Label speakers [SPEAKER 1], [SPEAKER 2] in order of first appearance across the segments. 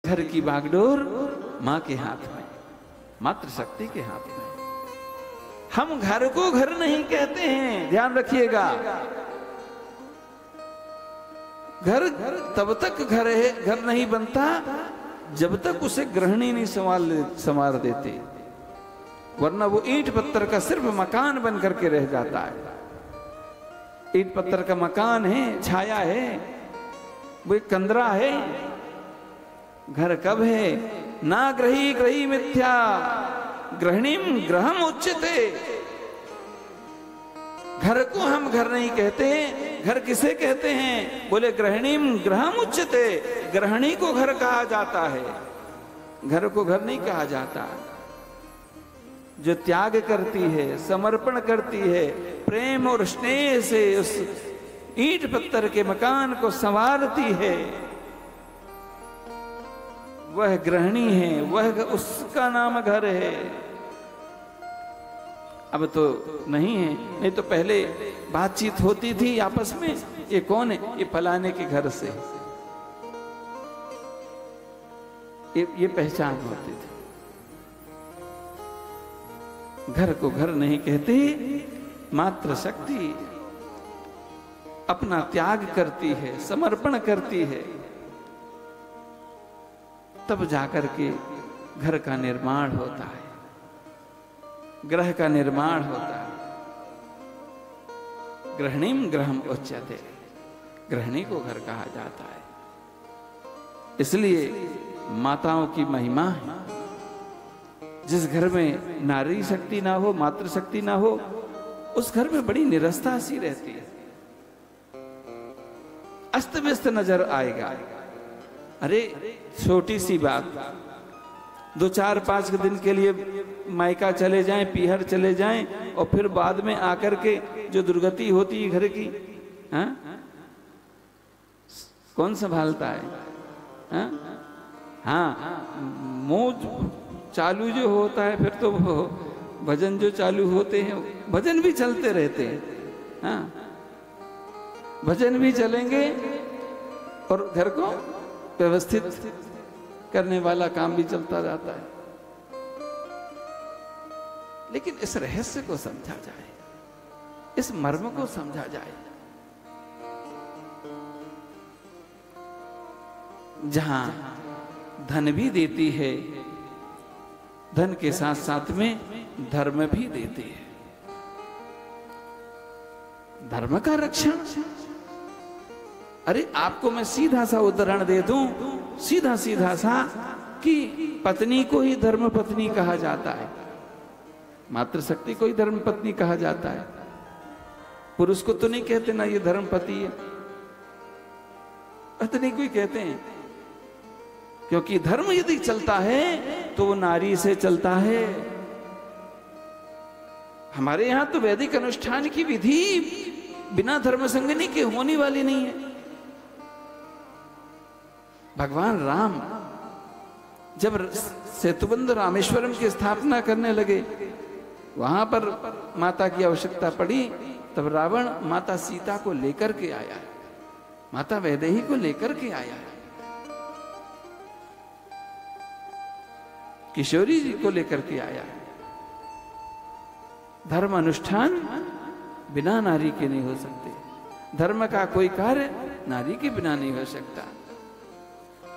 [SPEAKER 1] घर की बागडोर मां के हाथ में, मातृ शक्ति के हाथ में। हम घर को घर नहीं कहते हैं, ध्यान रखिएगा। घर तब तक घर है, घर नहीं बनता जब तक उसे गृहिणी नहीं संवार देते, वरना वो ईंट पत्थर का सिर्फ मकान बन करके रह जाता है। ईंट पत्थर का मकान है, छाया है, वो एक कंदरा है। घर कब है? ना ग्रही ग्रही मिथ्या गृहिणीम ग्रहम उच्यते। घर को हम घर नहीं कहते। घर किसे कहते हैं? बोले गृहिणीम ग्रहम उच्यते, गृहिणी को घर कहा जाता है, घर को घर नहीं कहा जाता। जो त्याग करती है, समर्पण करती है, प्रेम और स्नेह से उस ईंट पत्थर के मकान को संवारती है, वह गृहिणी है, वह उसका नाम घर है। अब तो नहीं है, नहीं तो पहले बातचीत होती थी आपस में, ये कौन है? ये फलाने के घर से, ये पहचान होती थी। घर को घर नहीं कहते। मातृ शक्ति अपना त्याग करती है, समर्पण करती है, तब जाकर के घर का निर्माण होता है, ग्रह का निर्माण होता है। गृहिणीम ग्रहम उच्यते, गृहिणी को घर कहा जाता है। इसलिए माताओं की महिमा है। जिस घर में नारी शक्ति ना हो, मातृ शक्ति ना हो, उस घर में बड़ी निरस्ता सी रहती है, अस्त व्यस्त नजर आएगा। अरे छोटी सी बात, 2-4-5 दिन के लिए मायका चले जाएं, पीहर चले जाएं, और फिर बाद में आकर के जो दुर्गति होती है घर की, हाँ? कौन संभालता है? हाँ, मुंह चालू जो होता है, फिर तो भजन जो चालू होते हैं, भजन भी चलते रहते हैं। हाँ, भजन भी चलेंगे और घर को व्यवस्थित करने वाला काम भी चलता जाता है। लेकिन इस रहस्य को समझा जाए, इस मर्म को समझा जाए, जहां धन भी देती है, धन के साथ साथ में धर्म भी देती है। धर्म का रक्षण। अरे आपको मैं सीधा सा उदाहरण दे दूं, सीधा सीधा सा, कि पत्नी को ही धर्म पत्नी कहा जाता है, मातृ शक्ति को ही धर्म पत्नी कहा जाता है। पुरुष को तो नहीं कहते ना ये धर्म पति है, पत्नी को ही कहते हैं। क्योंकि धर्म यदि चलता है तो वो नारी से चलता है। हमारे यहां तो वैदिक अनुष्ठान की विधि बिना धर्म संगनी के होने वाली नहीं है। भगवान राम जब सेतुबंध रामेश्वरम की स्थापना करने लगे, वहां पर माता की आवश्यकता पड़ी, तब रावण माता सीता को लेकर के आया, माता वैदेही को लेकर के आया, किशोरी जी को लेकर के आया। धर्म अनुष्ठान बिना नारी के नहीं हो सकते। धर्म का कोई कार्य नारी के बिना नहीं हो सकता।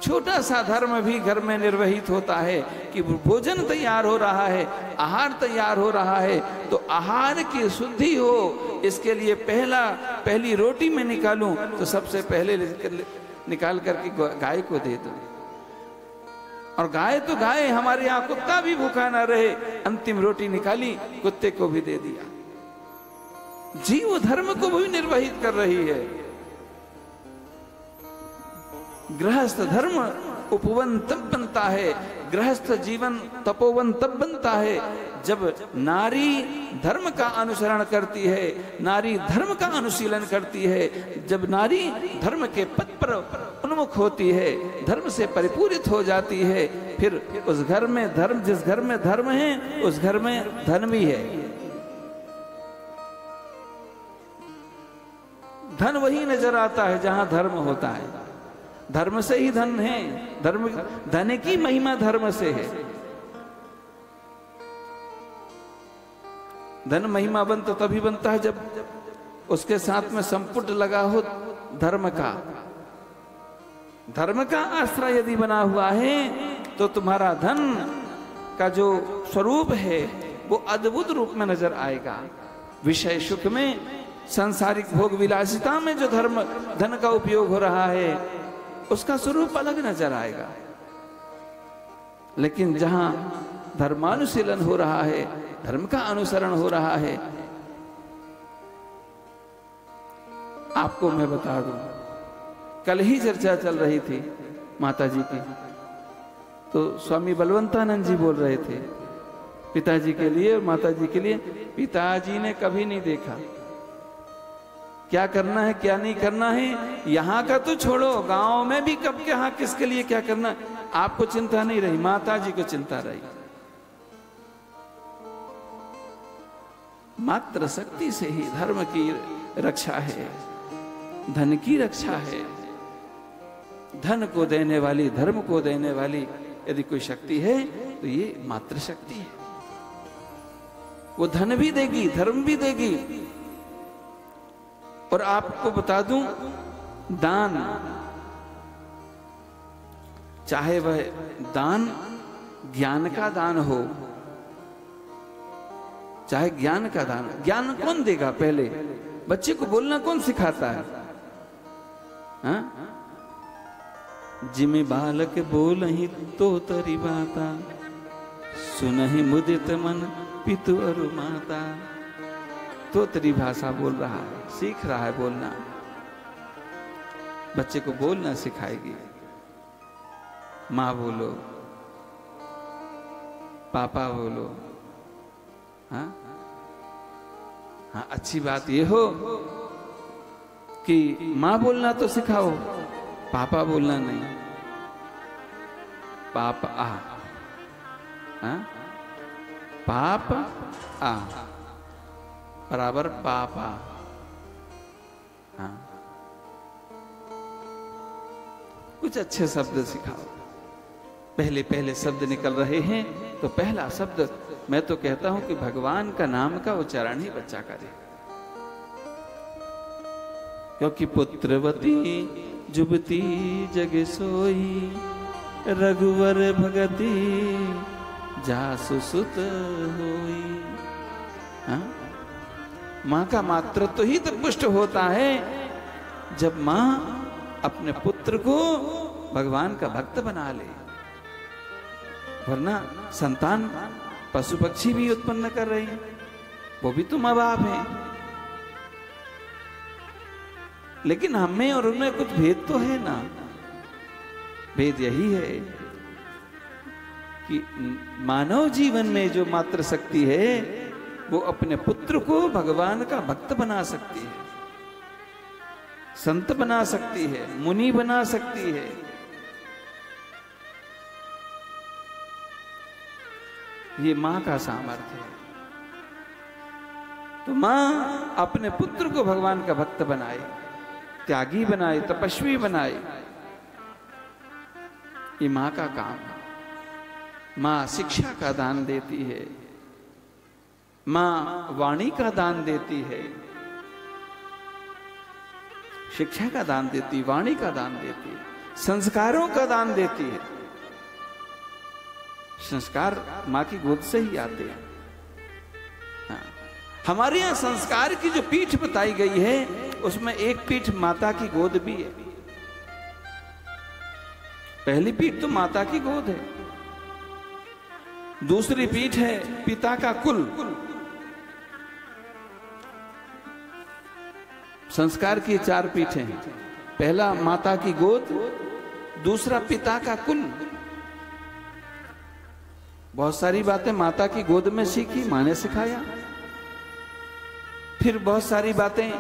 [SPEAKER 1] छोटा सा धर्म भी घर में निर्वहित होता है कि भोजन तैयार हो रहा है, आहार तैयार हो रहा है, तो आहार की शुद्धि हो, इसके लिए पहली रोटी में निकालूं तो सबसे पहले निकाल करके गाय को दे दूं। और गाय तो गाय, हमारे यहां कुत्ता भी भूखा ना रहे, अंतिम रोटी निकाली, कुत्ते को भी दे दिया। जीव धर्म को भी निर्वहित कर रही है। गृहस्थ धर्म उपवन तब बनता है, गृहस्थ जीवन तपोवन तब बनता है जब नारी धर्म का अनुसरण करती है, नारी धर्म का अनुशीलन करती है, जब नारी धर्म के पथ पर उन्मुख होती है, धर्म से परिपूरित हो जाती है, फिर उस घर में धर्म, जिस घर में धर्म है उस घर में धन भी है। धन वही नजर आता है जहां धर्म होता है। धर्म से ही धन है, धन की महिमा धर्म से है। धन महिमावंत तो तभी बनता है जब उसके साथ में संपुट लगा हो धर्म का। धर्म का आश्रय यदि बना हुआ है तो तुम्हारा धन का जो स्वरूप है वो अद्भुत रूप में नजर आएगा। विषय सुख में, सांसारिक भोग विलासिता में जो धन का उपयोग हो रहा है उसका स्वरूप अलग नजर आएगा। लेकिन जहां धर्मानुशीलन हो रहा है, धर्म का अनुसरण हो रहा है, आपको मैं बता दूं, कल ही चर्चा चल रही थी माता जी की, तो स्वामी बलवंतानंद जी बोल रहे थे पिताजी के लिए और माता जी के लिए। पिताजी ने कभी नहीं देखा क्या करना है क्या नहीं करना है, यहां का तो छोड़ो, गांव में भी कब के हाँ किसके लिए क्या करना है आपको चिंता नहीं रही, माता जी को चिंता रही। मात्र शक्ति से ही धर्म की रक्षा है, धन की रक्षा है। धन को देने वाली, धर्म को देने वाली यदि कोई शक्ति है तो ये मात्र शक्ति है। वो धन भी देगी, धर्म भी देगी। और आपको बता दूं, दान, चाहे वह दान ज्ञान का दान हो, चाहे ज्ञान का दान, ज्ञान कौन देगा? पहले बच्चे को बोलना कौन सिखाता है? हाँ? जिमे बालक बोलहि तो तरी बाता, सुनहि मुदित मन पितु अरु माता। तो तरी भाषा बोल रहा है, सीख रहा है बोलना। बच्चे को बोलना सिखाएगी। माँ बोलो, पापा बोलो। हाँ हाँ, अच्छी बात ये हो कि माँ बोलना तो सिखाओ, पापा बोलना नहीं। पाप आ, हाँ? पाप आ बराबर पापा। हाँ, कुछ अच्छे शब्द सिखाओ। पहले पहले शब्द निकल रहे हैं तो पहला शब्द मैं तो कहता हूं कि भगवान का नाम का उच्चारण ही बच्चा करे, क्योंकि पुत्रवती जुबती जग सोई, रघुवर भगति जासु सुत होई। हाँ? मां का मातृत्व तो ही तब पुष्ट होता है जब मां अपने पुत्र को भगवान का भक्त बना ले, वरना संतान पशु पक्षी भी उत्पन्न कर रही है, वो भी तो माँ बाप है। लेकिन हमें और उनमें कुछ भेद तो है ना। भेद यही है कि मानव जीवन में जो मात्र शक्ति है वो अपने पुत्र को भगवान का भक्त बना सकती है, संत बना सकती है, मुनि बना सकती है। ये मां का सामर्थ्य है। तो मां अपने पुत्र को भगवान का भक्त बनाए, त्यागी बनाए, तपस्वी बनाए, ये मां का काम है। मां शिक्षा का दान देती है, मां वाणी का दान देती है, शिक्षा का दान देती है, वाणी का दान देती है, संस्कारों का दान देती है। संस्कार मां की गोद से ही आते हैं। हाँ। हमारे यहां संस्कार की जो पीठ बताई गई है उसमें एक पीठ माता की गोद भी है। पहली पीठ तो माता की गोद है, दूसरी पीठ है पिता का कुल। संस्कार की 4 पीठें हैं। पहला माता की गोद, दूसरा पिता का कुल। बहुत सारी बातें माता की गोद में सीखी, मां ने सिखाया। फिर बहुत सारी बातें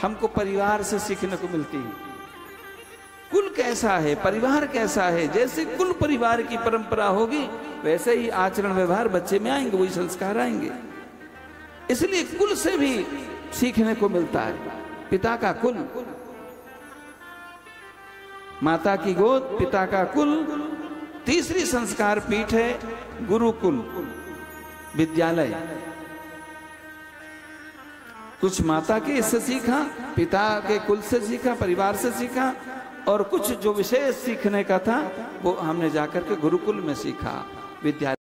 [SPEAKER 1] हमको परिवार से सीखने को मिलती हैं। कुल कैसा है, परिवार कैसा है, जैसे कुल परिवार की परंपरा होगी वैसे ही आचरण व्यवहार बच्चे में आएंगे, वही संस्कार आएंगे। इसलिए कुल से भी सीखने को मिलता है। पिता का कुल, माता की गोद, पिता का कुल। तीसरी संस्कार पीठ है गुरुकुल, विद्यालय। कुछ माता के इससे सीखा, पिता के कुल से सीखा, परिवार से सीखा, और कुछ जो विशेष सीखने का था वो हमने जाकर के गुरुकुल में सीखा, विद्यालय।